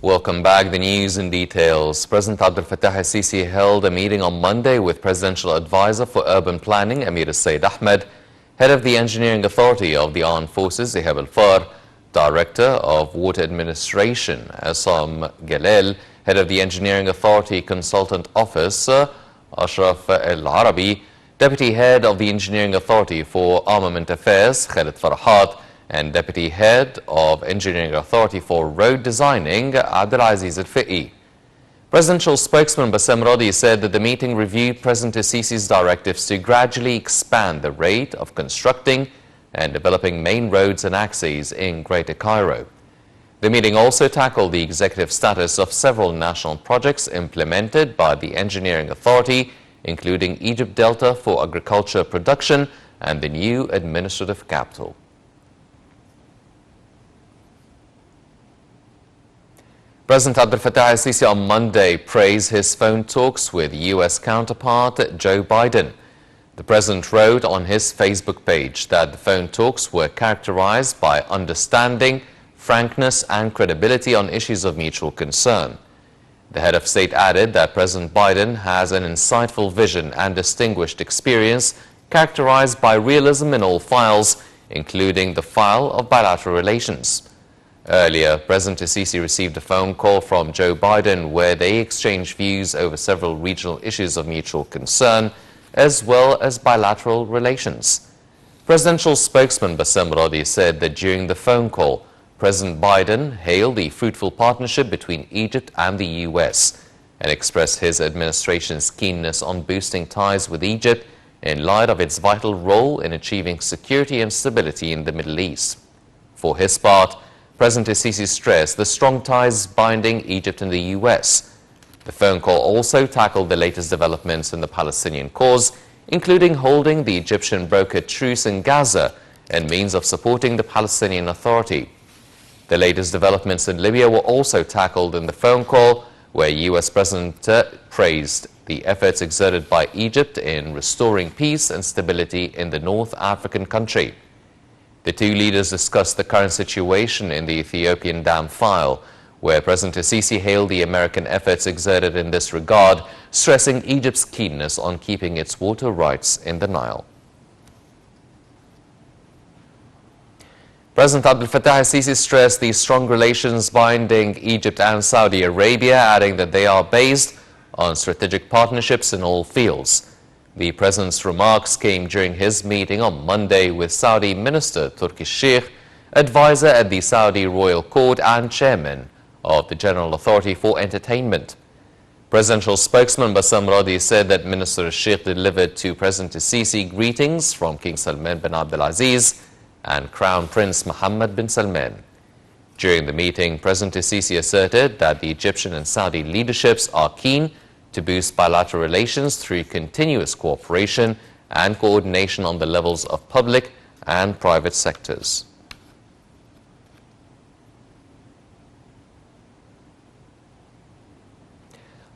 Welcome back. The news in details. President Abdel Fattah al-Sisi held a meeting on Monday with Presidential Advisor for Urban Planning, Amir Said Ahmed, Head of the Engineering Authority of the Armed Forces, Ihab al-Far, Director of Water Administration, Assam Galil, Head of the Engineering Authority Consultant Office, Ashraf al-Arabi, Deputy Head of the Engineering Authority for Armament Affairs, Khalid Farhat, and Deputy Head of Engineering Authority for Road Designing, Abdulaziz al-Fi'i. Presidential spokesman Bassem Radi said that the meeting reviewed President al-Sisi's directives to gradually expand the rate of constructing and developing main roads and axes in Greater Cairo. The meeting also tackled the executive status of several national projects implemented by the Engineering Authority, including Egypt Delta for agriculture production and the new administrative capital. President Abdel Fattah al-Sisi on Monday praised his phone talks with U.S. counterpart Joe Biden. The president wrote on his Facebook page that the phone talks were characterized by understanding, frankness and credibility on issues of mutual concern. The head of state added that President Biden has an insightful vision and distinguished experience characterized by realism in all files, including the file of bilateral relations. Earlier, President al-Sisi received a phone call from Joe Biden where they exchanged views over several regional issues of mutual concern, as well as bilateral relations. Presidential spokesman Bassem Radi said that during the phone call, President Biden hailed the fruitful partnership between Egypt and the U.S. and expressed his administration's keenness on boosting ties with Egypt in light of its vital role in achieving security and stability in the Middle East. For his part, President al-Sisi stressed the strong ties binding Egypt and the U.S. The phone call also tackled the latest developments in the Palestinian cause, including holding the Egyptian brokered truce in Gaza and means of supporting the Palestinian Authority. The latest developments in Libya were also tackled in the phone call, where U.S. President praised the efforts exerted by Egypt in restoring peace and stability in the North African country. The two leaders discussed the current situation in the Ethiopian dam file, where President al-Sisi hailed the American efforts exerted in this regard, stressing Egypt's keenness on keeping its water rights in the Nile. President Abdel Fattah al-Sisi stressed the strong relations binding Egypt and Saudi Arabia, adding that they are based on strategic partnerships in all fields. The president's remarks came during his meeting on Monday with Saudi Minister Turki Sheikh, advisor at the Saudi Royal Court and chairman of the General Authority for Entertainment. Presidential spokesman Bassem Radi said that Minister Sheikh delivered to President al-Sisi greetings from King Salman bin Abdulaziz and Crown Prince Mohammed bin Salman. During the meeting, President al-Sisi asserted that the Egyptian and Saudi leaderships are keen to boost bilateral relations through continuous cooperation and coordination on the levels of public and private sectors.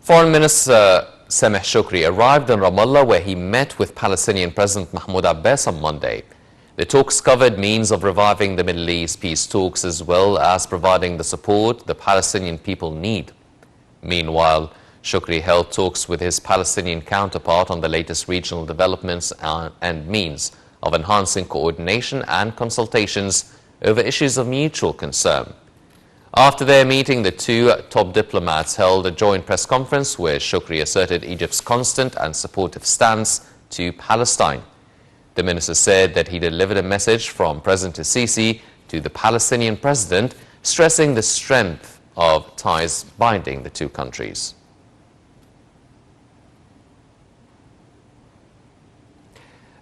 Foreign Minister Sameh Shoukry arrived in Ramallah, where he met with Palestinian President Mahmoud Abbas on Monday. The talks covered means of reviving the Middle East peace talks as well as providing the support the Palestinian people need. Meanwhile, Shoukry held talks with his Palestinian counterpart on the latest regional developments and means of enhancing coordination and consultations over issues of mutual concern. After their meeting, the two top diplomats held a joint press conference where Shoukry asserted Egypt's constant and supportive stance to Palestine. The minister said that he delivered a message from President al-Sisi to the Palestinian president, stressing the strength of ties binding the two countries.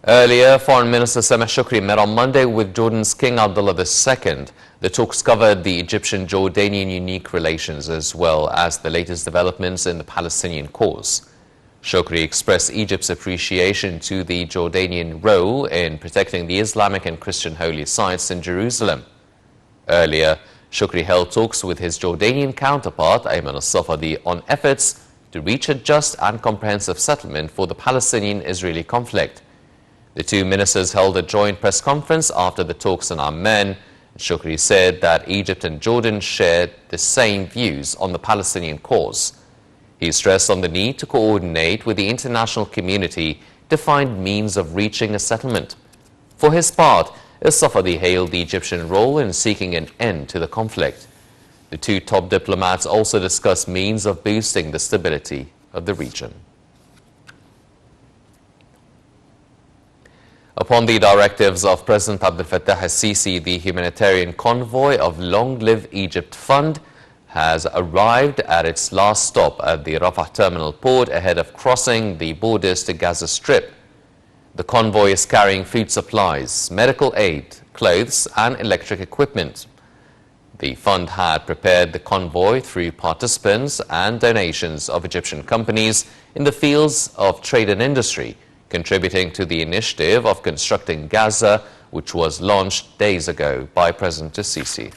Earlier, Foreign Minister Sameh Shoukry met on Monday with Jordan's King Abdullah II. The talks covered the Egyptian-Jordanian unique relations as well as the latest developments in the Palestinian cause. Shoukry expressed Egypt's appreciation to the Jordanian role in protecting the Islamic and Christian holy sites in Jerusalem. Earlier, Shoukry held talks with his Jordanian counterpart, Ayman al-Safadi, on efforts to reach a just and comprehensive settlement for the Palestinian-Israeli conflict. The two ministers held a joint press conference after the talks in Amman. Shukri said that Egypt and Jordan shared the same views on the Palestinian cause. He stressed on the need to coordinate with the international community to find means of reaching a settlement. For his part, Safadi hailed the Egyptian role in seeking an end to the conflict. The two top diplomats also discussed means of boosting the stability of the region. Upon the directives of President Abdel Fattah al-Sisi, the humanitarian convoy of Long Live Egypt Fund has arrived at its last stop at the Rafah terminal port ahead of crossing the borders to Gaza Strip. The convoy is carrying food supplies, medical aid, clothes and electric equipment. The fund had prepared the convoy through participants and donations of Egyptian companies in the fields of trade and industry, contributing to the initiative of constructing Gaza, which was launched days ago by President al-Sisi.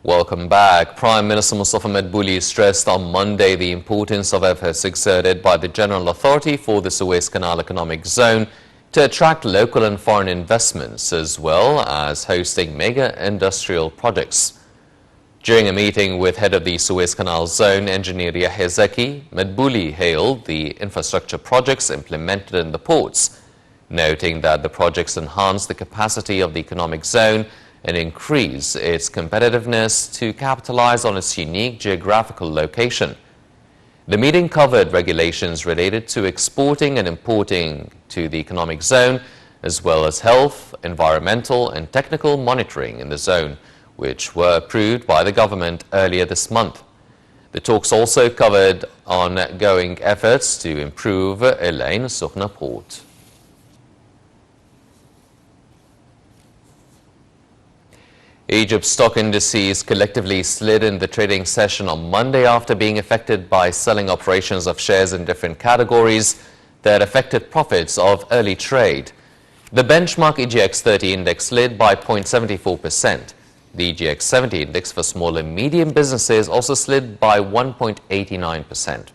Welcome back. Prime Minister Mustafa Madbouli stressed on Monday the importance of efforts exerted by the General Authority for the Suez Canal Economic Zone to attract local and foreign investments, as well as hosting mega industrial projects. During a meeting with head of the Suez Canal Zone, Engineer Yahya Zaki, Madbouli hailed the infrastructure projects implemented in the ports, noting that the projects enhance the capacity of the economic zone and increase its competitiveness to capitalize on its unique geographical location. The meeting covered regulations related to exporting and importing to the economic zone, as well as health, environmental and technical monitoring in the zone, which were approved by the government earlier this month. The talks also covered ongoing efforts to improve El Ain Sukhna port. Egypt's stock indices collectively slid in the trading session on Monday after being affected by selling operations of shares in different categories that affected profits of early trade. The benchmark EGX 30 index slid by 0.74%. The EGX 70 index for small and medium businesses also slid by 1.89%.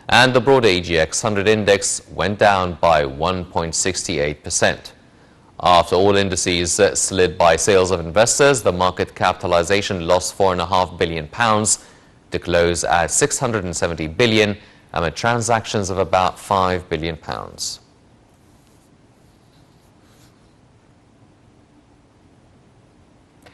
And the broader EGX 100 index went down by 1.68%. After all indices slid by sales of investors, the market capitalization lost £4.5 billion to close at £670 billion amid transactions of about £5 billion.